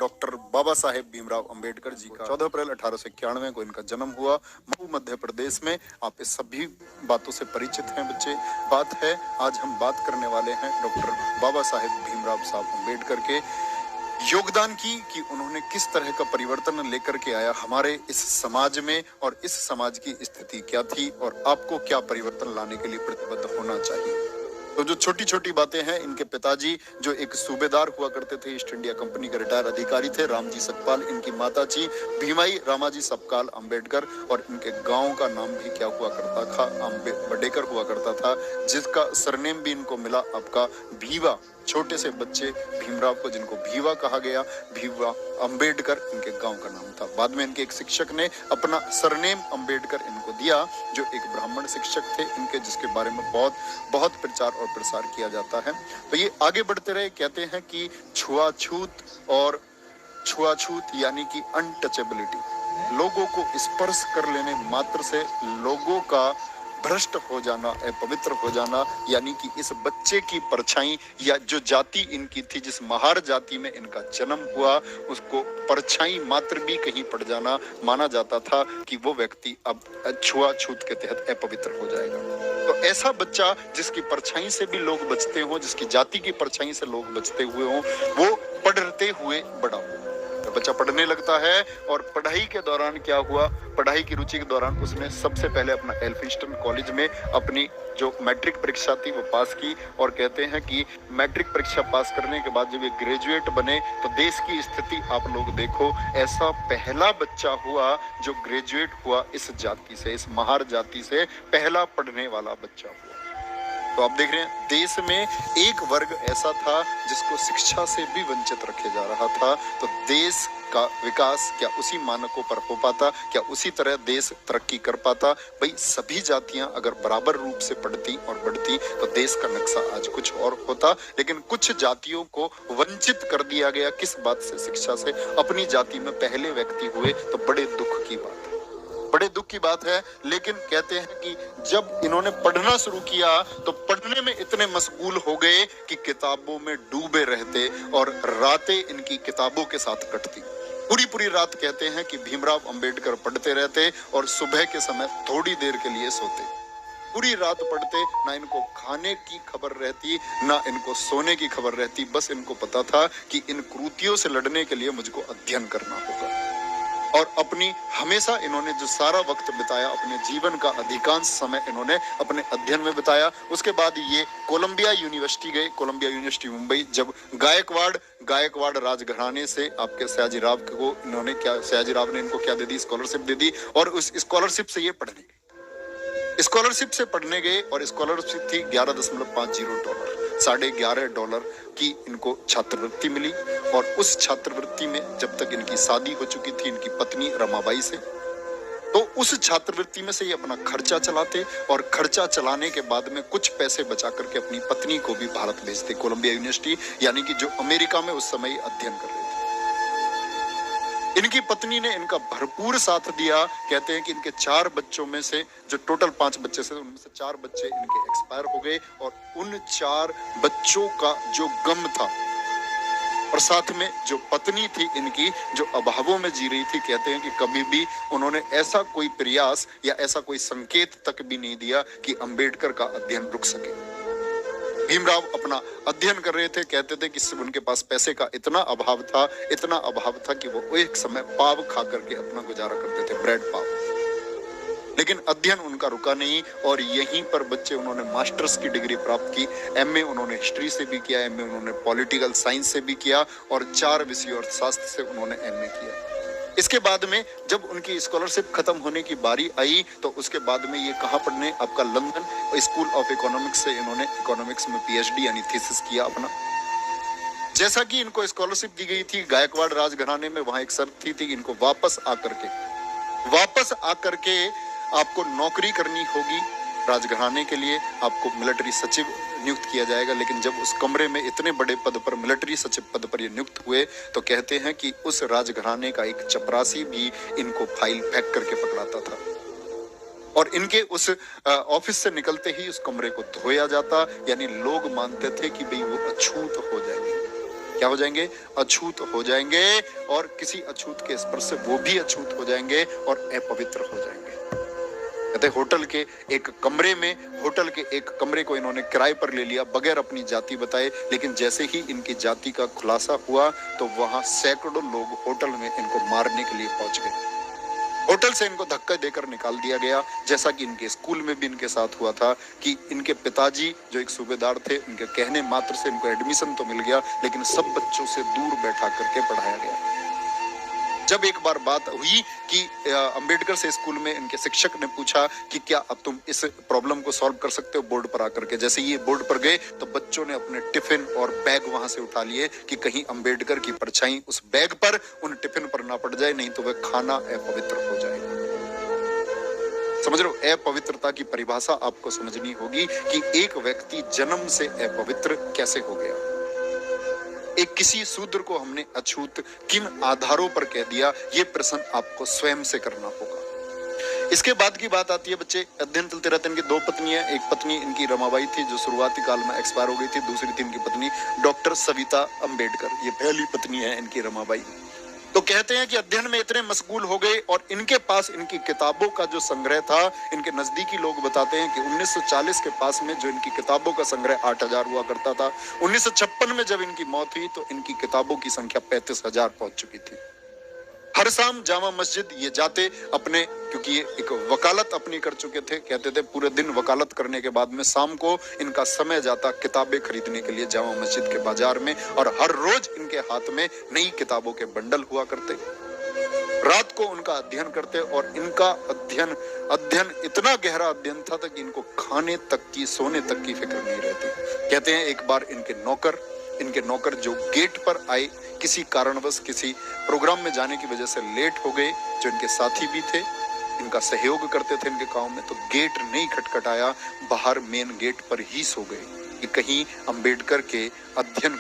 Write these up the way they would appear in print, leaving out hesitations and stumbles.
Doctor Baba Saheb Bhimrao Ambedkar ji का 14 अप्रैल 1891 को इनका जन्म हुआ मऊ मध्य प्रदेश में। आप इस सभी बातों से परिचित हैं बच्चे। बात है, आज हम बात करने वाले हैं डॉक्टर बाबा साहेब भीमराव साहब अंबेडकर के योगदान की, कि उन्होंने किस तरह का परिवर्तन लेकर के आया हमारे इस समाज में, और इस समाज की स्थिति क्या थी, और आपको क्या परिवर्तन लाने के लिए प्रतिबद्ध होना चाहिए। तो जो छोटी छोटी बातें हैं, इनके पिताजी जो एक सूबेदार हुआ करते थे, ईस्ट इंडिया कंपनी के रिटायर अधिकारी थे, रामजी सकपाल। इनकी माता जी भीमाई रामाजी सकपाल अंबेडकर, और इनके गांव का नाम भी क्या हुआ करता था, बडेकर हुआ करता था, जिसका सरनेम भी इनको मिला आपका भीवा। छोटे से बच्चे भीमराव को, जिनको भीवा कहा गया, भीवा अंबेडकर इनके गांव का नाम था। बाद में इनके एक शिक्षक ने अपना सरनेम अंबेडकर इनको दिया, जो एक ब्राह्मण शिक्षक थे इनके, जिसके बारे में बहुत प्रचार और प्रसार किया जाता है। तो ये आगे बढ़ते रहे, कहते हैं कि छुआछूत यानी कि अनटचेबिलिटी, लोगों को स्पर्श कर लेने मात्र से लोगों का भ्रष्ट हो जाना, अपवित्र हो जाना, यानी कि इस बच्चे की परछाई, या जो जाति इनकी थी, जिस महार जाति में इनका जन्म हुआ, उसको परछाई मात्र भी कहीं पड़ जाना माना जाता था कि वो व्यक्ति अब छुआछूत के तहत अपवित्र हो जाएगा। तो ऐसा बच्चा जिसकी परछाई से भी लोग बचते हो, जिसकी जाति की परछाई से लोग बचते हुए हो, वो पढ़ते हुए बड़ा हो। बच्चा पढ़ने लगता है, और पढ़ाई के दौरान क्या हुआ, पढ़ाई की रुचि के दौरान उसने सबसे पहले अपना एल्फिंस्टन कॉलेज में अपनी जो मैट्रिक परीक्षा थी वो पास की। और कहते हैं कि मैट्रिक परीक्षा पास करने के बाद जब ये ग्रेजुएट बने, तो देश की स्थिति आप लोग देखो, ऐसा पहला बच्चा हुआ जो ग्रेजुएट हुआ इस जाति से, इस महार जाति से, पहला पढ़ने वाला बच्चा हुआ। तो आप देख रहे हैं, देश में एक वर्ग ऐसा था जिसको शिक्षा से भी वंचित रखे जा रहा था। तो देश का विकास क्या उसी मानकों पर हो पाता, क्या उसी तरह देश तरक्की कर पाता? भाई सभी जातियां अगर बराबर रूप से पढ़ती और बढ़ती तो देश का नक्शा आज कुछ और होता। लेकिन कुछ जातियों को वंचित कर दिया गया, किस बात से? शिक्षा से। अपनी जाति में पहले व्यक्ति हुए, तो बड़े दुख की बात है, बड़े दुख की बात है। लेकिन कहते हैं कि जब इन्होंने पढ़ना शुरू किया तो पढ़ने में इतने मशगूल हो गए कि किताबों में डूबे रहते, और रातें इनकी किताबों के साथ कटती। पूरी रात कहते हैं कि भीमराव अंबेडकर पढ़ते रहते, और सुबह के समय थोड़ी देर के लिए सोते। पूरी रात पढ़ते, ना इनको खाने की खबर रहती, ना इनको सोने की खबर रहती। बस इनको पता था कि इन कृतियों से लड़ने के लिए मुझको अध्ययन करना होगा। और अपनी हमेशा इन्होंने जो सारा वक्त बिताया, अपने जीवन का अधिकांश समय इन्होंने अपने अध्ययन में बिताया। उसके बाद ये कोलंबिया यूनिवर्सिटी गए, कोलंबिया यूनिवर्सिटी मुंबई। जब गायकवाड़ राजघराने से आपके सयाजीराव को इन्होंने क्या, सयाजीराव ने इनको क्या दे दी? स्कॉलरशिप दे दी। और उस स्कॉलरशिप से ये पढ़ने गए, स्कॉलरशिप से पढ़ने गए, और स्कॉलरशिप थी $11.50, $11.5 की इनको छात्रवृत्ति मिली। और उस छात्रवृत्ति में जब तक इनकी शादी हो चुकी थी इनकी पत्नी रमाबाई से, तो उस छात्रवृत्ति में से ये अपना खर्चा चलाते, और खर्चा चलाने के बाद में कुछ पैसे बचा करके अपनी पत्नी को भी भारत भेजते, कोलंबिया यूनिवर्सिटी, यानी कि जो अमेरिका में उस समय अध्ययन कर रहे थे। इनकी पत्नी ने इनका भरपूर साथ दिया। कहते हैं कि इनके 4 बच्चों में से, जो टोटल 5 बच्चे थे, उनमें से 4 बच्चे इनके एक्सपायर हो गए, और उन 4 बच्चों का जो गम था, और साथ में जो पत्नी थी इनकी, जो अभावों में जी रही थी, कहते हैं कि कभी भी उन्होंने ऐसा कोई प्रयास या ऐसा कोई संकेत तक भी नहीं दिया कि अंबेडकर का अध्ययन रुक सके। भीमराव अपना अध्ययन कर रहे थे। कहते थे कि उनके पास पैसे का इतना अभाव था कि वो एक समय पाव खा करके अपना गुजारा करते थे, ब्रेड पाव। लेकिन अध्ययन उनका रुका नहीं, और यहीं पर बच्चे उन्होंने मास्टर्स की डिग्री प्राप्त की। एमए उन्होंने हिस्ट्री से भी किया, एमए उन्होंने पॉलिटिकल साइंस से भी किया, और 4 विषय अर्थशास्त्र से उन्होंने एमए किया। इसके बाद में जब उनकी स्कॉलरशिप खत्म होने की बारी आई, तो उसके बाद में ये कहाँ पढ़ने, आपका लंदन स्कूल ऑफ इकोनॉमिक्स से इन्होंने इकोनॉमिक्स में पीएचडी यानी थीसिस किया अपना। जैसा कि इनको स्कॉलरशिप दी गई थी गायकवाड़ राजघराने में, वहां एक शर्त थी कि इनको वापस आकर के आपको नौकरी करनी होगी राजघराने के लिए, आपको मिलिट्री सचिव नियुक्त किया जाएगा। लेकिन जब उस कमरे में इतने बड़े पद पर, मिलिट्री सचिव पद पर ये नियुक्त हुए, तो कहते हैं कि उस राजघराने का एक चपरासी भी इनको फाइल पैक करके पकड़ाता था, और इनके उस ऑफिस से निकलते ही उस कमरे को धोया जाता। यानी लोग मानते थे कि भाई वो अछूत हो जाएंगे। क्या हो जाएंगे? अछूत हो जाएंगे, और किसी अछूत के स्पर्श से वो भी अछूत हो जाएंगे और अपवित्र हो जाएंगे। कहते होटल के एक कमरे को इन्होंने किराए पर ले लिया बगैर अपनी जाति बताए, लेकिन जैसे ही इनकी जाति का खुलासा हुआ तो वहां सैकड़ों लोग होटल में इनको मारने के लिए पहुंच गए। होटल से इनको धक्का देकर निकाल दिया गया, जैसा कि इनके स्कूल में भी इनके साथ हुआ था कि इनके पिताजी जो एक सूबेदार थे, उनके कहने मात्र से इनको एडमिशन तो मिल गया, लेकिन सब बच्चों से दूर बैठा करके पढ़ाया गया। जब एक बार बात हुई कि अंबेडकर से स्कूल में इनके शिक्षक ने पूछा कि क्या अब तुम इस प्रॉब्लम को सॉल्व कर सकते हो बोर्ड पर आकर के, जैसे ये बोर्ड पर गए तो बच्चों ने अपने टिफिन और बैग वहां से उठा लिए कि कहीं अंबेडकर की परछाई उस बैग पर, उन टिफिन पर ना पड़ जाए, नहीं तो वह खाना अपवित्र हो जाएगा। समझ रहे हो? अपवित्रता की परिभाषा आपको समझनी होगी कि एक व्यक्ति जन्म से अपवित्र कैसे हो गया। एक किसी शूद्र को हमने अछूत किन आधारों पर कह दिया, ये प्रश्न आपको स्वयं से करना होगा। इसके बाद की बात आती है, बच्चे अध्ययन चलते रहते हैं। इनकी दो पत्नियां, एक पत्नी इनकी रमाबाई थी जो शुरुआती काल में एक्सपायर हो गई थी, दूसरी थी इनकी पत्नी डॉक्टर सविता अंबेडकर, ये पहली पत्नी है इनकी रमाबाई। तो कहते हैं कि अध्ययन में इतने मशगूल हो गए और इनके पास इनकी किताबों का जो संग्रह था, इनके नजदीकी लोग बताते हैं कि 1940 के पास में जो इनकी किताबों का संग्रह 8000 हुआ करता था, 1956 में जब इनकी मौत हुई तो इनकी किताबों की संख्या 35,000 पहुंच चुकी थी। हर शाम जामा मस्जिद ये जाते अपने, क्योंकि ये एक वकालत अपनी कर चुके थे, कहते थे पूरे दिन वकालत करने के बाद में शाम को इनका समय जाता किताबें खरीदने के लिए जामा मस्जिद के बाजार में, और हर रोज इनके हाथ में नई किताबों के बंडल हुआ करते। रात को उनका अध्ययन करते और इनका अध्ययन इतना गहरा अध्ययन था कि इनको खाने तक की, सोने तक की फिक्र नहीं रहती। कहते हैं एक बार इनके नौकर जो गेट पर आए, किसी कारणवश किसी प्रोग्राम में जाने की वजह से लेट हो गए, जो इनके साथी भी थे, इनका सहयोग करते थे इनके काम में, तो गेट नहीं खटखटाया, बाहर मेन गेट पर ही सो गए कि कहीं अंबेडकर के अध्ययन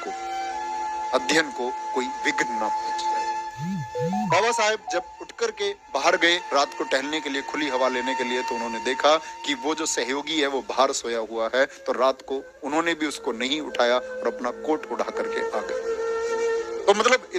को कोई विघ्न ना पहुंच जाए। बाबा साहेब जब उठ करके बाहर गए रात को टहलने के लिए, खुली हवा लेने के लिए, तो उन्होंने देखा कि वो जो सहयोगी है वो बाहर सोया हुआ है, तो रात को उन्होंने भी उसको नहीं उठाया और अपना कोट उड़ा करके आ गए। तो मतलब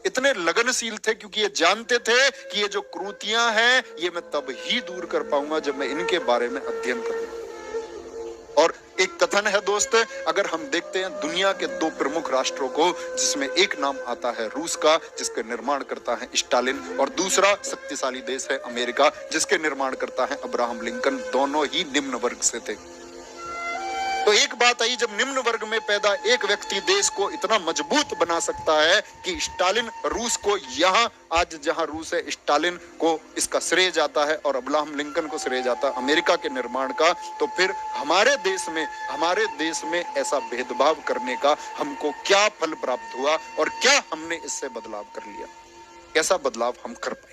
इतने लगनशील थे, क्योंकि ये जानते थे कि ये जो क्रूतियां हैं ये मैं तब ही दूर कर पाऊंगा जब मैं इनके बारे में अध्ययन करूंगा। और एक कथन है दोस्त, अगर हम देखते हैं दुनिया के दो प्रमुख राष्ट्रों को, जिसमें एक नाम आता है रूस का जिसके निर्माण करता है स्टालिन, और दूसरा शक्तिशाली देश है अमेरिका जिसके निर्माण करता है अब्राहम लिंकन, दोनों ही निम्न वर्ग से थे। तो एक बात आई, जब निम्न वर्ग में पैदा एक व्यक्ति देश को इतना मजबूत बना सकता है कि स्टालिन रूस को, यहाँ आज जहां रूस है स्टालिन को इसका श्रेय जाता है और अब्राहम लिंकन को श्रेय जाता है अमेरिका के निर्माण का, तो फिर हमारे देश में ऐसा भेदभाव करने का हमको क्या फल प्राप्त हुआ और क्या हमने इससे बदलाव कर लिया, कैसा बदलाव हम कर पाए?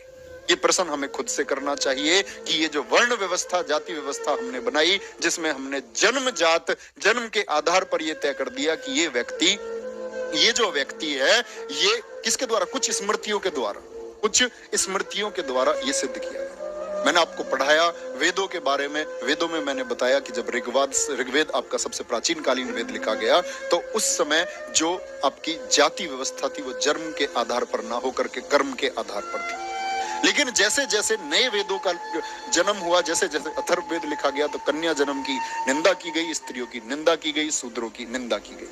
ये प्रश्न हमें खुद से करना चाहिए कि ये जो वर्ण व्यवस्था, जाति व्यवस्था हमने बनाई, जिसमें हमने जन्म के आधार पर ये तय कर दिया कि ये जो व्यक्ति है ये किसके द्वारा, कुछ स्मृतियों के द्वारा ये सिद्ध किया है। मैंने आपको पढ़ाया वेदों के बारे में, वेदों में मैंने बताया कि जब ऋग्वेद आपका सबसे प्राचीन कालीन वेद लिखा गया, तो उस समय जो आपकी जाति व्यवस्था थी वो जन्म के आधार पर ना होकर के कर्म के आधार पर थी। लेकिन जैसे जैसे नए वेदों का जन्म हुआ, जैसे जैसे अथर्ववेद लिखा गया, तो कन्या जन्म की निंदा की गई, स्त्रियों की निंदा की गई, शूद्रों की निंदा की गई।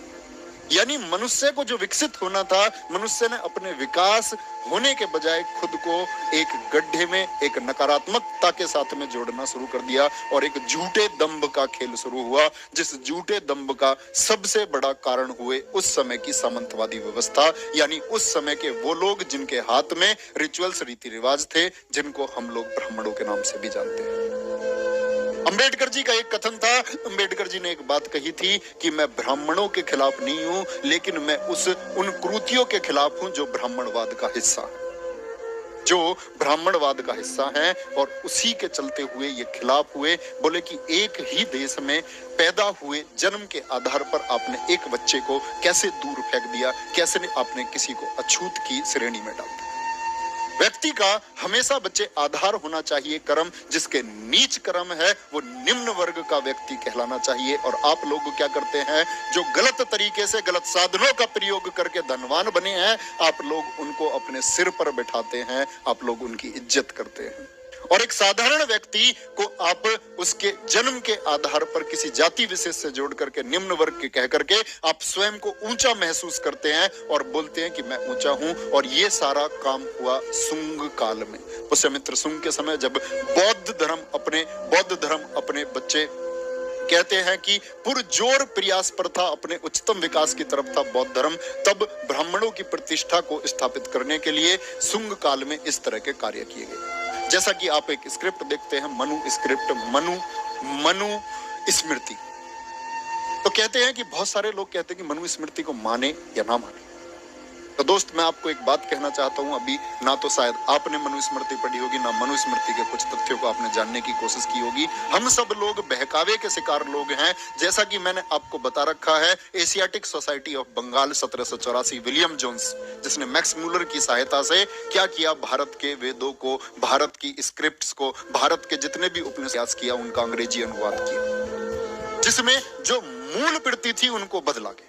यानी मनुष्य को जो विकसित होना था, मनुष्य ने अपने विकास होने के बजाय खुद को एक गड्ढे में, एक नकारात्मकता के साथ में जोड़ना शुरू कर दिया और एक झूठे दंभ का खेल शुरू हुआ, जिस झूठे दंभ का सबसे बड़ा कारण हुए उस समय की सामंतवादी व्यवस्था, यानी उस समय के वो लोग जिनके हाथ में रिचुअल्स, रीति रिवाज थे, जिनको हम लोग ब्राह्मणों के नाम से भी जानते हैं। अंबेडकर जी का एक कथन था, अंबेडकर जी ने एक बात कही थी कि मैं ब्राह्मणों के खिलाफ नहीं हूं, लेकिन मैं उन क्रूतियों के खिलाफ हूं जो ब्राह्मणवाद का हिस्सा है, और उसी के चलते हुए ये खिलाफ हुए। बोले कि एक ही देश में पैदा हुए जन्म के आधार पर आपने एक बच्चे को कैसे दूर फेंक दिया, कैसे आपने किसी को अछूत की श्रेणी में डाल दिया। व्यक्ति का हमेशा बच्चे आधार होना चाहिए कर्म, जिसके नीच कर्म है वो निम्न वर्ग का व्यक्ति कहलाना चाहिए। और आप लोग क्या करते हैं, जो गलत तरीके से गलत साधनों का प्रयोग करके धनवान बने हैं, आप लोग उनको अपने सिर पर बैठाते हैं, आप लोग उनकी इज्जत करते हैं। और एक साधारण व्यक्ति को आप उसके जन्म के आधार पर किसी जाति विशेष से जोड़ करके निम्न वर्ग के कह करके आप स्वयं को ऊंचा महसूस करते हैं और बोलते हैं कि मैं ऊंचा हूं। और ये सारा काम हुआ सुंग काल में, पुष्यमित्र सुंग के समय, जब बौद्ध धर्म अपने बच्चे कहते हैं कि पुरजोर प्रयास पर था, अपने उच्चतम विकास की तरफ था बौद्ध धर्म, तब ब्राह्मणों की प्रतिष्ठा को स्थापित करने के लिए सुंग काल में इस तरह के कार्य किए गए। जैसा कि आप एक स्क्रिप्ट देखते हैं, मनु स्क्रिप्ट, मनु स्मृति। तो कहते हैं कि बहुत सारे लोग कहते हैं कि मनु स्मृति को माने या ना माने। तो दोस्त, मैं आपको एक बात कहना चाहता हूं, अभी ना तो शायद आपने मनुस्मृति पढ़ी होगी, ना मनुस्मृति के कुछ तथ्यों को आपने जानने की कोशिश की होगी। हम सब लोग बहकावे के शिकार लोग हैं। जैसा कि मैंने आपको बता रखा है, Asiatic Society of Bengal 1784, William Jones, जिसने मैक्स मूलर की सहायता से क्या किया, भारत के वेदों को, भारत की स्क्रिप्ट्स को, भारत के जितने भी उपन्यास किया, उनका अंग्रेजी अनुवाद किया, जिसमें जो मूल प्रति थी उनको बदला गया,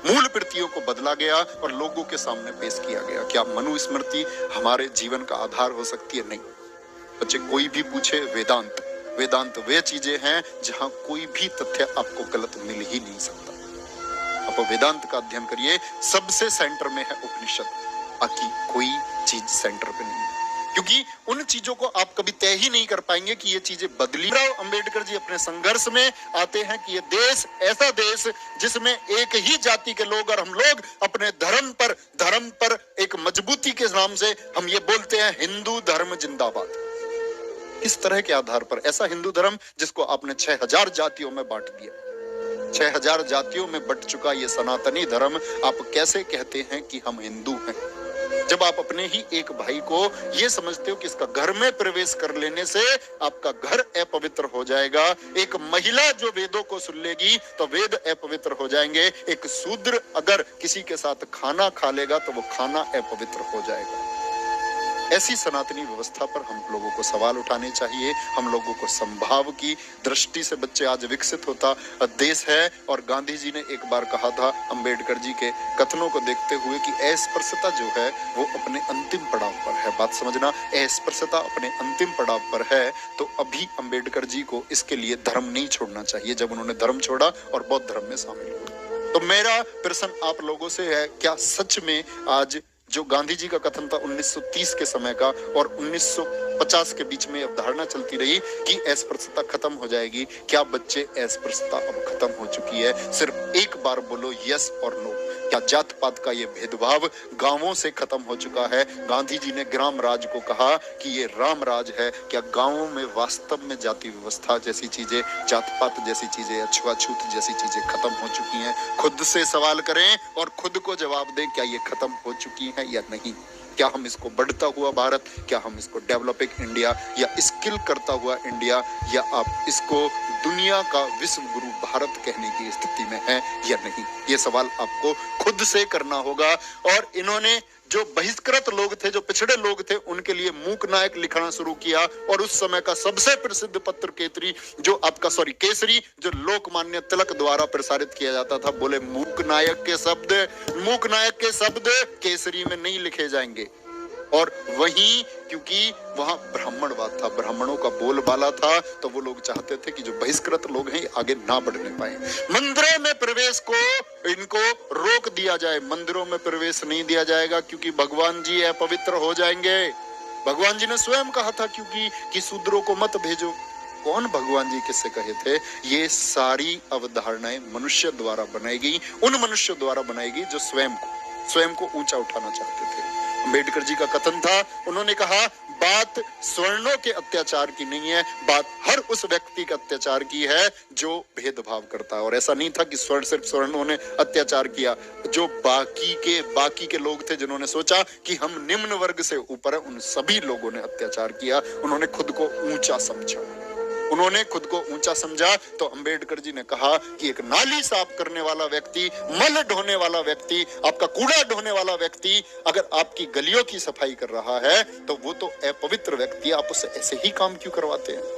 मूल प्रतियों को बदला गया और लोगों के सामने पेश किया गया। क्या मनुस्मृति हमारे जीवन का आधार हो सकती है? नहीं बच्चे, कोई भी पूछे, वेदांत वे चीजें हैं जहां कोई भी तथ्य आपको गलत मिल ही नहीं सकता। आप वेदांत का अध्ययन करिए, सबसे सेंटर में है उपनिषद, बाकी कोई चीज सेंटर पे नहीं है, क्योंकि उन चीजों को आप कभी तय ही नहीं कर पाएंगे कि ये चीजें बदली। अंबेडकर जी अपने संघर्ष में आते हैं कि ये देश ऐसा देश जिसमें एक ही जाति के लोग, और हम लोग अपने धर्म पर एक मजबूती के नाम से हम ये बोलते हैं, हिंदू धर्म जिंदाबाद। इस तरह के आधार पर ऐसा हिंदू धर्म जिसको आपने 6000 जातियों में बांट दिया, 6000 जातियों में बट चुका ये सनातनी धर्म, आप कैसे कहते हैं कि हम हिंदू हैं? जब आप अपने ही एक भाई को ये समझते हो कि इसका घर में प्रवेश कर लेने से आपका घर अपवित्र हो जाएगा, एक महिला जो वेदों को सुन लेगी तो वेद अपवित्र हो जाएंगे, एक शूद्र अगर किसी के साथ खाना खा लेगा तो वो खाना अपवित्र हो जाएगा। ऐसी सनातनी व्यवस्था पर हम लोगों को सवाल उठाने चाहिए। हम लोगों को संभाव की दृष्टि से बच्चे आज विकसित होता देश है। और गांधी जी ने एक बार कहा था अंबेडकर जी के कथनों को देखते हुए कि अस्पृश्यता जो है वो अपने अंतिम पड़ाव पर है। बात समझना, अस्पृश्यता अपने अंतिम पड़ाव पर है। तो अभी अंबेडकर जी को इसके लिए धर्म नहीं छोड़ना चाहिए, जब उन्होंने धर्म छोड़ा और बौद्ध धर्म में शामिल हुए। तो मेरा प्रश्न आप लोगों से है, क्या सच में आज जो गांधी जी का कथन था 1930 के समय का और 1950 के बीच में अवधारणा चलती रही कि अस्पृश्यता खत्म हो जाएगी, क्या बच्चे अस्पृश्यता अब खत्म हो चुकी है? सिर्फ एक बार बोलो यस और नो। क्या जात पात का ये भेदभाव गांवों से खत्म हो चुका है? गांधी जी ने ग्राम राज को कहा कि ये राम राज है। क्या गांवों में वास्तव में जाति व्यवस्था जैसी चीजें, जात पात जैसी चीजें, अछूत जैसी चीजें खत्म हो चुकी हैं? खुद से सवाल करें और खुद को जवाब दें, क्या ये खत्म हो चुकी है या नहीं? क्या हम इसको बढ़ता हुआ भारत, क्या हम इसको डेवलपिंग इंडिया या स्किल करता हुआ इंडिया, या आप इसको दुनिया का विश्व गुरु भारत कहने की स्थिति में है या नहीं? ये सवाल आपको खुद से करना होगा। और इन्होंने जो बहिष्कृत लोग थे, जो पिछड़े लोग थे, उनके लिए मूक नायक लिखना शुरू किया। और उस समय का सबसे प्रसिद्ध पत्र केसरी, जो लोकमान्य तिलक द्वारा प्रसारित किया जाता था, बोले मूक नायक के शब्द केसरी में नहीं लिखे जाएंगे। और वहीं क्योंकि वहां ब्राह्मणवाद था, ब्राह्मणों का बोलबाला था, तो वो लोग चाहते थे कि जो बहिष्कृत लोग हैं आगे ना बढ़ने पाए। मंदिरों में प्रवेश को इनको रोक दिया जाए। मंदिरों में प्रवेश नहीं दिया जाएगा क्योंकि भगवान जी अपवित्र हो जाएंगे। भगवान जी ने स्वयं कहा था कि शूद्रों को मत भेजो। कौन भगवान जी किससे कहे थे? ये सारी अवधारणाएं मनुष्य द्वारा बनाई गई, उन मनुष्य द्वारा बनाई गई जो स्वयं को ऊंचा उठाना चाहते थे। अंबेडकर जी का कथन था, उन्होंने कहा बात स्वर्णों के अत्याचार की नहीं है, बात हर उस व्यक्ति का अत्याचार की है जो भेदभाव करता है। और ऐसा नहीं था कि सिर्फ स्वर्णों ने अत्याचार किया, जो बाकी के लोग थे जिन्होंने सोचा कि हम निम्न वर्ग से ऊपर है, उन सभी लोगों ने अत्याचार किया। उन्होंने खुद को ऊंचा समझा। उन्होंने खुद को ऊंचा समझा तो अंबेडकर जी ने कहा कि एक नाली साफ करने वाला व्यक्ति, मल ढोने वाला व्यक्ति, आपका कूड़ा ढोने वाला व्यक्ति अगर आपकी गलियों की सफाई कर रहा है तो वो तो अपवित्र व्यक्ति, आप उससे ऐसे ही काम क्यों करवाते हैं?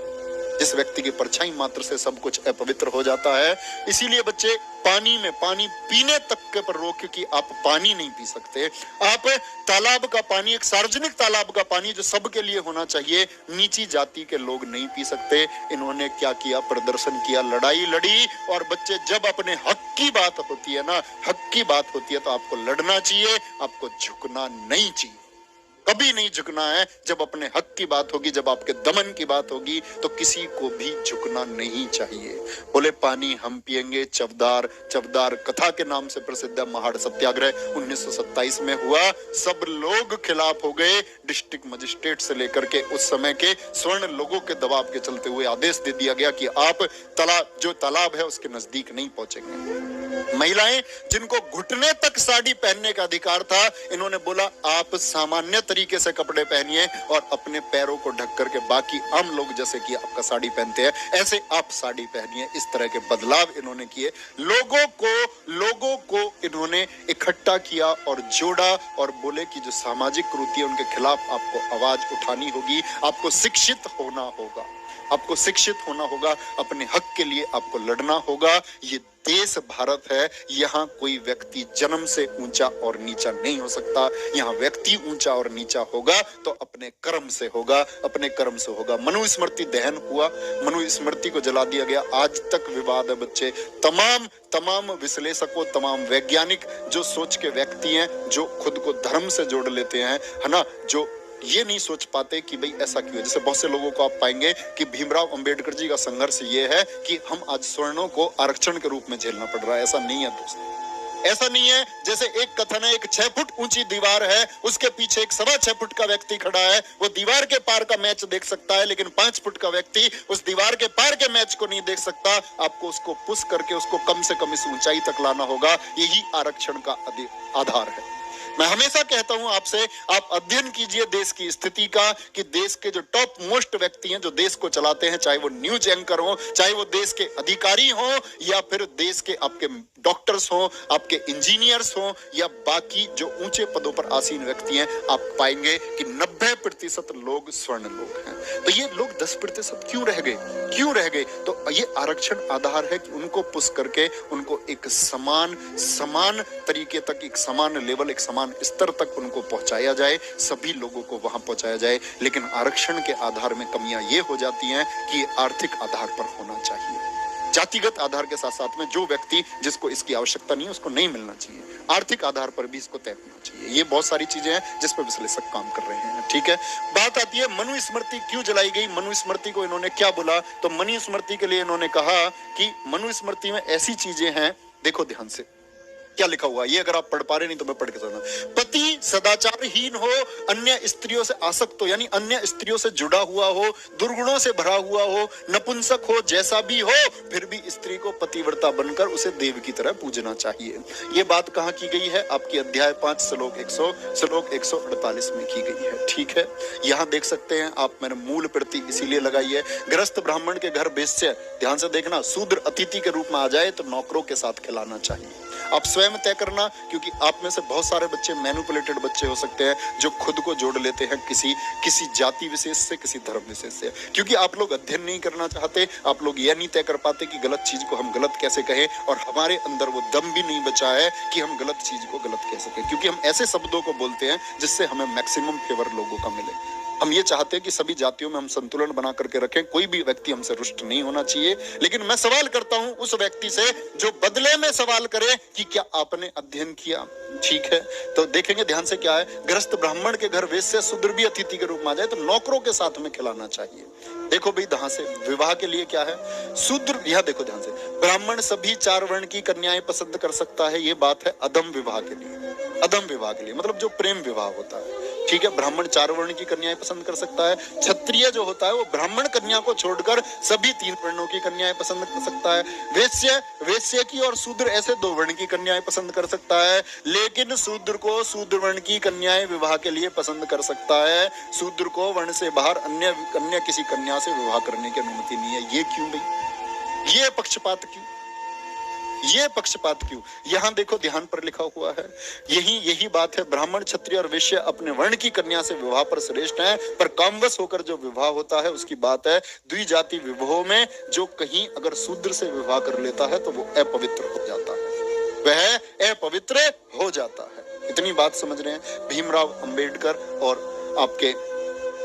जिस व्यक्ति की परछाई मात्र से सब कुछ अपवित्र हो जाता है। इसीलिए बच्चे पानी में, पानी पीने तक के पर रोक, क्योंकि आप पानी नहीं पी सकते। आप तालाब का पानी, एक सार्वजनिक तालाब का पानी जो सबके लिए होना चाहिए, नीची जाति के लोग नहीं पी सकते। इन्होंने क्या किया? प्रदर्शन किया, लड़ाई लड़ी। और बच्चे जब अपने हक की बात होती है ना, हक की बात होती है तो आपको लड़ना चाहिए, आपको झुकना नहीं चाहिए। कभी नहीं झुकना है। जब अपने हक की बात होगी, जब आपके दमन की बात होगी तो किसी को भी झुकना नहीं चाहिए। बोले पानी हम पिएंगे। चवदार, चवदार कथा के नाम से प्रसिद्ध महाड़ सत्याग्रह 1927 में हुआ। सब लोग खिलाफ हो गए। डिस्ट्रिक्ट मजिस्ट्रेट से लेकर के उस समय के स्वर्ण लोगों के दबाव के चलते हुए आदेश दे दिया गया कि आप जो तालाब है उसके नजदीक नहीं पहुंचेंगे। महिलाएं जिनको घुटने तक साड़ी पहनने का अधिकार था, इन्होंने बोला आप सामान्य तरीके से कपड़े पहनिए और अपने पैरों को ढक करके, बाकी आम लोग जैसे कि आपका साड़ी पहनते हैं ऐसे आप साड़ी पहनिए। इस तरह के बदलाव इन्होंने किए। लोगों को इन्होंने इकट्ठा किया और जोड़ा और बोले कि जो सामाजिक कुरीति है उनके खिलाफ आपको आवाज उठानी होगी, आपको शिक्षित होना होगा, आपको शिक्षित होना होगा, अपने हक के लिए आपको लड़ना होगा। ये देश भारत है, यहाँ कोई व्यक्ति जन्म से ऊंचा और नीचा नहीं हो सकता। यहाँ व्यक्ति ऊंचा और नीचा होगा तो अपने कर्म से होगा, अपने कर्म से होगा। मनुस्मृति दहन हुआ, मनुस्मृति को जला दिया गया। आज तक विवाद है बच्चे। तमाम विश्लेषकों, तमाम वैज्ञानिक जो सोच के व्यक्ति हैं, जो खुद को धर्म से जोड़ लेते हैं, है ना, जो ये नहीं सोच पाते कि भाई ऐसा क्यों है। जैसे बहुत से लोगों को आप पाएंगे कि भीमराव अंबेडकर जी का संघर्ष ये है कि हम आज स्वर्णों को आरक्षण के रूप में झेलना पड़ रहा है। ऐसा नहीं है दोस्तों, ऐसा नहीं है। जैसे एक कथन है, एक 6 फुट ऊंची दीवार है, उसके पीछे एक 6.25 फुट का व्यक्ति खड़ा है। वो दीवार के पार का मैच देख सकता है, लेकिन 5 फुट का व्यक्ति उस दीवार के पार के मैच को नहीं देख सकता। आपको उसको पुश करके उसको कम से कम इस ऊंचाई तक लाना होगा। यही आरक्षण का आधार है। मैं हमेशा कहता हूं आपसे, आप अध्ययन कीजिए देश की स्थिति का, कि देश के जो टॉप मोस्ट व्यक्ति हैं, जो देश को चलाते हैं, चाहे वो न्यूज एंकर हो, चाहे वो देश के अधिकारी हो, या फिर देश के आपके डॉक्टर्स हो, आपके इंजीनियर्स हो, या बाकी जो ऊंचे पदों पर आसीन व्यक्ति हैं, आप पाएंगे कि 90% लोग स्वर्ण लोग हैं। तो ये लोग 10% क्यों रह गए? तो ये आरक्षण आधार है कि उनको पुश करके उनको एक समान तरीके तक, एक समान लेवल, एक समान स्तर तक उनको पहुंचाया जाए, सभी लोगों को वहां पहुंचाया जाए। लेकिन आरक्षण के आधार में कमियां ये हो जाती हैं कि आर्थिक आधार पर होना चाहिए। जातिगत आधार के साथ साथ में जो व्यक्ति जिसको इसकी आवश्यकता नहीं है उसको नहीं मिलना चाहिए। आर्थिक आधार पर भी इसको तय होना चाहिए। ये बहुत सारी चीजें हैं जिस पर विश्लेषक काम कर रहे हैं। ठीक है, बात आती है मनुस्मृति क्यों जलाई गई। मनुस्मृति को इन्होंने क्या बोला? तो मनुस्मृति के लिए इन्होंने कहा कि मनुस्मृति में ऐसी चीजें हैं, देखो ध्यान से क्या लिखा हुआ। ये अगर आप पढ़ पा रहे नहीं तो मैं पढ़ के सुना। पति सदाचारहीन हो, अन्य स्त्रियों से आसक्त हो, यानी अन्य स्त्रियों से जुड़ा हुआ हो, दुर्गुणों से भरा हुआ हो, नपुंसक हो, जैसा भी हो, फिर भी स्त्री को पतिव्रता बनकर उसे देव की तरह पूजना चाहिए। ये बात कहाँ की गई है? आपकी अध्याय 5 श्लोक 148 में की गई है। ठीक है, यहाँ देख सकते हैं आप। मैंने मूल प्रति इसीलिए लगाई है। गृहस्थ ब्राह्मण के घर वेश्या, ध्यान से देखना, शूद्र अतिथि के रूप में आ जाए तो नौकरों के साथ खिलाना चाहिए। आप स्वयं तय करना, क्योंकि आप में से बहुत सारे बच्चे मैनिपुलेटेड बच्चे हो सकते हैं जो खुद को जोड़ लेते हैं किसी जाति विशेष से, किसी धर्म विशेष से। क्योंकि आप लोग अध्ययन नहीं करना चाहते, आप लोग यह नहीं तय कर पाते कि गलत चीज को हम गलत कैसे कहें, और हमारे अंदर वो दम भी नहीं बचा है कि हम गलत चीज को गलत कह सके। क्योंकि हम ऐसे शब्दों को बोलते हैं जिससे हमें मैक्सिमम फेवर लोगों का मिले। हम ये चाहते हैं कि सभी जातियों में हम संतुलन बना करके रखें, कोई भी व्यक्ति हमसे रुष्ट नहीं होना चाहिए। लेकिन मैं सवाल करता हूं उस व्यक्ति से जो बदले में सवाल करे कि क्या आपने अध्ययन किया। ठीक है, तो देखेंगे ध्यान से क्या है। गृहस्थ ब्राह्मण के घर वेश्या शूद्र भी अतिथि के रूप में आ जाए तो नौकरों के साथ में खिलाना चाहिए। देखो भाई, ध्यान से, विवाह के लिए क्या है? शूद्र, यह देखो ध्यान से, ब्राह्मण सभी 4 वर्ण की कन्याएं पसंद कर सकता है। ये बात है अधम विवाह के लिए। अधम विवाह के लिए मतलब जो प्रेम विवाह होता है, ठीक है, ब्राह्मण 4 वर्ण की कन्याएं पसंद कर सकता है। क्षत्रिय जो होता है वो ब्राह्मण कन्या को छोड़कर सभी 3 वर्णों की कन्याएं पसंद कर सकता है। वेश्य की और शूद्र ऐसे 2 वर्ण की कन्याएं पसंद कर सकता है, लेकिन शूद्र को शूद्र वर्ण की कन्याएं विवाह के लिए पसंद कर सकता है। शूद्र को वर्ण से बाहर अन्य किसी कन्या से विवाह करने की अनुमति नहीं है। ये क्यों भाई? ये पक्षपात क्यों? ये पक्षपात क्यों? यहाँ देखो ध्यान पर लिखा हुआ है, यही बात है। ब्राह्मण, क्षत्रिय और वैश्य अपने वर्ण की कन्या से विवाह पर श्रेष्ठ हैं, पर कामवश होकर जो विवाह होता है उसकी बात है। द्विजाति विवाहों में जो कहीं अगर शूद्र से विवाह कर लेता है तो वो अपवित्र हो जाता है, वह अपवित्र हो जाता है। इतनी बात समझ रहे हैं? भीमराव अंबेडकर और आपके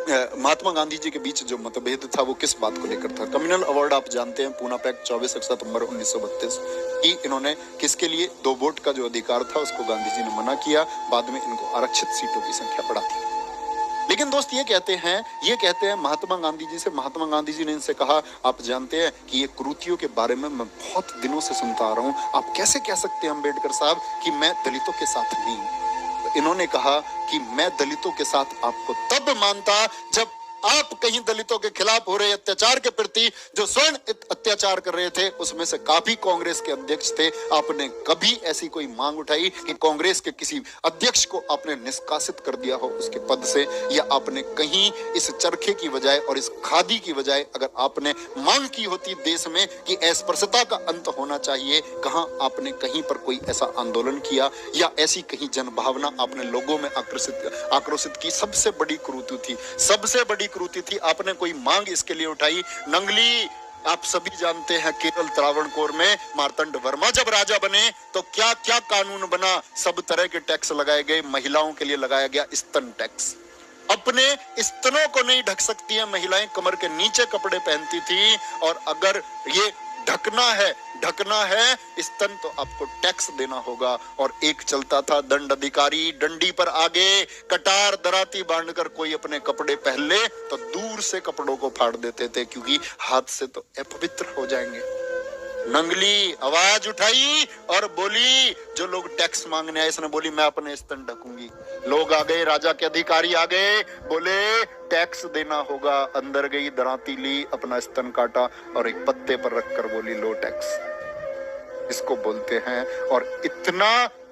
महात्मा गांधी जी के बीच जो मतभेद था वो किस बात को लेकर था? कम्युनल अवार्ड आप जानते हैं, पूना पैक्ट 24 सितंबर 1932 की इन्होंने किसके लिए 2 वोट का जो अधिकार था उसको गांधी जी ने मना किया, बाद में इनको आरक्षित सीटों की संख्या बढ़ा दी। लेकिन दोस्त ये कहते हैं महात्मा गांधी जी से, महात्मा गांधी जी ने इनसे कहा, आप जानते हैं कि ये कुरीतियों के बारे में मैं बहुत दिनों से सुनता आ रहा हूँ, आप कैसे कह सकते हैं अम्बेडकर साहब कि मैं दलितों के साथ नहीं हूँ? इन्होंने कहा कि मैं दलितों के साथ आपको तब मानता जब आप कहीं दलितों के खिलाफ हो रहे अत्याचार के प्रति जो स्वर्ण अत्याचार कर रहे थे उसमें से काफी कांग्रेस के अध्यक्ष थे। आपने कभी ऐसी कोई मांग उठाई कि कांग्रेस के किसी अध्यक्ष को आपने निष्कासित कर दिया हो उसके पद से, या आपने कहीं इस चरखे की बजाय और इस खादी की बजाय अगर आपने मांग की होती देश में कि अस्पृश्यता का अंत होना चाहिए, कहां आपने कहीं पर कोई ऐसा आंदोलन किया या ऐसी कहीं जनभावना आपने लोगों में आक्रोशित की? सबसे बड़ी कुरीति थी, सबसे बड़ी कुरीति थी, आपने कोई मांग इसके लिए उठाई? नंगली, आप सभी जानते हैं केरल त्रावणकोर में मार्तंड वर्मा जब राजा बने तो क्या क्या कानून बना, सब तरह के टैक्स लगाए गए। महिलाओं के लिए लगाया गया स्तन टैक्स। अपने स्तनों को नहीं ढक सकती है महिलाएं, कमर के नीचे कपड़े पहनती थी, और अगर ये ढकना है स्तन तो आपको टैक्स देना होगा। और एक चलता था दंड अधिकारी, डंडी पर आगे कटार दराती बांधकर कोई अपने कपड़े पहन ले तो दूर से कपड़ों को फाड़ देते थे, क्योंकि हाथ से तो अपवित्र हो जाएंगे। नंगली आवाज उठाई और बोली, जो लोग टैक्स मांगने आए, इसने बोली मैं अपने स्तन ढकूंगी। लोग आ गए, राजा के अधिकारी आ गए, बोले टैक्स देना होगा। अंदर गई, दराती ली, अपना स्तन काटा और एक पत्ते पर रखकर बोली लो टैक्स, इसको बोलते हैं। और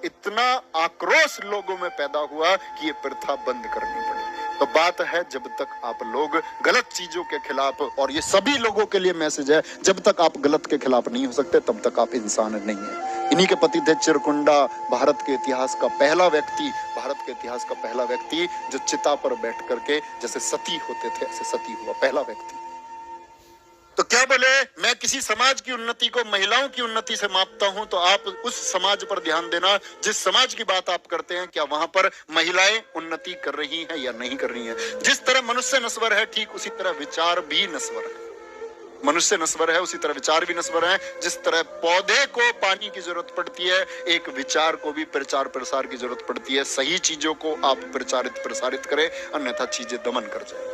इतना आक्रोश लोगों में पैदा हुआ कि ये प्रथा बंद करनी पड़ी। तो बात है, जब तक आप लोग गलत चीजों के खिलाफ, और ये सभी लोगों के लिए मैसेज है, जब तक आप गलत के खिलाफ नहीं हो सकते तब तक आप इंसान नहीं है। इन्हीं के पति थे चिरकुंडा, भारत के इतिहास का पहला व्यक्ति जो चिता पर बैठ करके जैसे सती होते थे ऐसे सती हुआ, पहला व्यक्ति। तो क्या बोले, मैं किसी समाज की उन्नति को महिलाओं की उन्नति से मापता हूं, तो आप उस समाज पर ध्यान देना जिस समाज की बात आप करते हैं, क्या वहां पर महिलाएं उन्नति कर रही हैं या नहीं कर रही हैं? जिस तरह मनुष्य नश्वर है, ठीक उसी तरह विचार भी नश्वर है। मनुष्य नश्वर है, उसी तरह विचार भी नश्वर है। जिस तरह पौधे को पानी की जरूरत पड़ती है, एक विचार को भी प्रचार प्रसार की जरूरत पड़ती है। सही चीजों को आप प्रसारित करें, अन्यथा चीजें दमन कर जाए।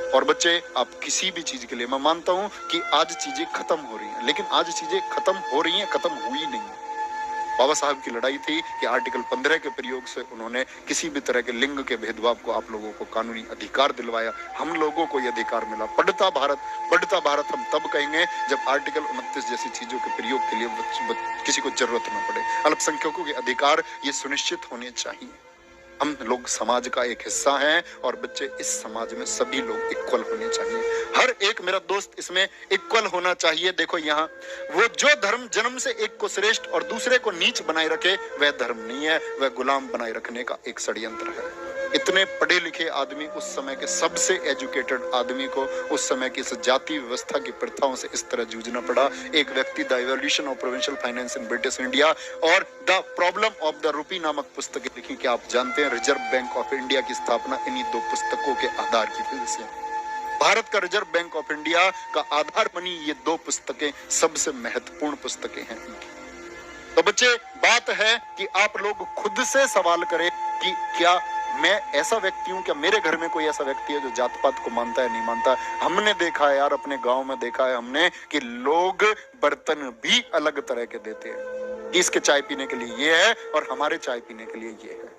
और बच्चे, आप किसी भी चीज के लिए, मैं मानता हूं कि आज चीजें खत्म हो रही हैं, लेकिन आज चीजें खत्म हो रही हैं, खत्म हुई नहीं। बाबा साहब की लड़ाई थी कि आर्टिकल 15 के प्रयोग से उन्होंने किसी भी तरह के लिंग के भेदभाव को आप लोगों को कानूनी अधिकार दिलवाया। हम लोगों को यह अधिकार मिला। बढ़ता भारत हम तब कहेंगे जब आर्टिकल 29 जैसी चीजों के प्रयोग के लिए किसी को जरूरत न पड़े। अल्पसंख्यकों के अधिकार ये सुनिश्चित होने चाहिए। हम लोग समाज का एक हिस्सा हैं, और बच्चे, इस समाज में सभी लोग इक्वल होने चाहिए। हर एक मेरा दोस्त इसमें इक्वल होना चाहिए। देखो, यहाँ वो जो धर्म जन्म से एक को श्रेष्ठ और दूसरे को नीच बनाए रखे, वह धर्म नहीं है, वह गुलाम बनाए रखने का एक षड्यंत्र है। इतने पढ़े लिखे आदमी, उस समय के सबसे एजुकेटेड आदमी को उस समय की इस जाति व्यवस्था की प्रथाओं से इस तरह जूझना पड़ा। एक व्यक्ति the evolution of provincial finance in British India और the problem of the rupee नामक पुस्तकें लिखी। कि आप जानते हैं रिजर्व बैंक ऑफ इंडिया की स्थापना इन्हीं 2 पुस्तकों के आधार की वजह से। भारत का रिजर्व बैंक ऑफ इंडिया का आधार बनी ये 2 पुस्तकें सबसे महत्वपूर्ण पुस्तकें हैं। तो बच्चे, बात है कि आप लोग खुद से सवाल करें कि क्या मैं ऐसा व्यक्ति हूं, क्या मेरे घर में कोई ऐसा व्यक्ति है जो जात पात को मानता है, नहीं मानता? हमने देखा है यार, अपने गांव में देखा है हमने कि लोग बर्तन भी अलग तरह के देते हैं कि इसके चाय पीने के लिए ये है और हमारे चाय पीने के लिए ये है।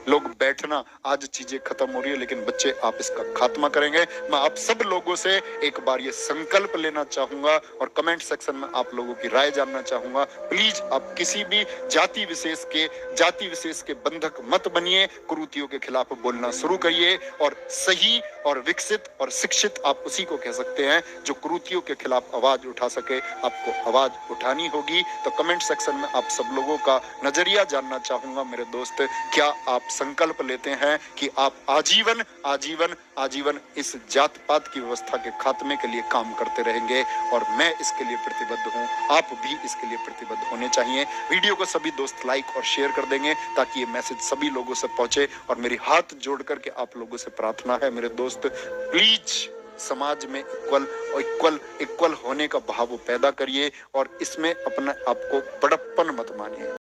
लोग बैठना, आज चीजें खत्म हो रही है, लेकिन बच्चे आप इसका खात्मा करेंगे। मैं आप सब लोगों से एक बार ये संकल्प लेना चाहूंगा और कमेंट सेक्शन में आप लोगों की राय जानना चाहूंगा। प्लीज आप किसी भी जाति विशेष के बंधक मत बनिए, कुरीतियों के खिलाफ बोलना शुरू करिए। और सही और विकसित और शिक्षित आप उसी को कह सकते हैं जो कुरीतियों के खिलाफ आवाज उठा सके। आपको आवाज उठानी होगी। तो कमेंट सेक्शन में आप सब लोगों का नजरिया जानना चाहूंगा मेरे दोस्त। क्या आप संकल्प लेते हैं कि आप आजीवन आजीवन आजीवन इस जात पात की व्यवस्था के खात्मे के लिए काम करते रहेंगे? और मैं इसके लिए प्रतिबद्ध हूं, आप भी इसके लिए प्रतिबद्ध होने चाहिए। वीडियो को सभी दोस्त लाइक और शेयर कर देंगे ताकि ये मैसेज सभी लोगों से पहुंचे। और मेरी हाथ जोड़ करके आप लोगों से प्रार्थना है मेरे दोस्त, प्लीज समाज में इक्वल होने का भाव पैदा करिए और इसमें अपने आप को बड़प्पन मत मानिए।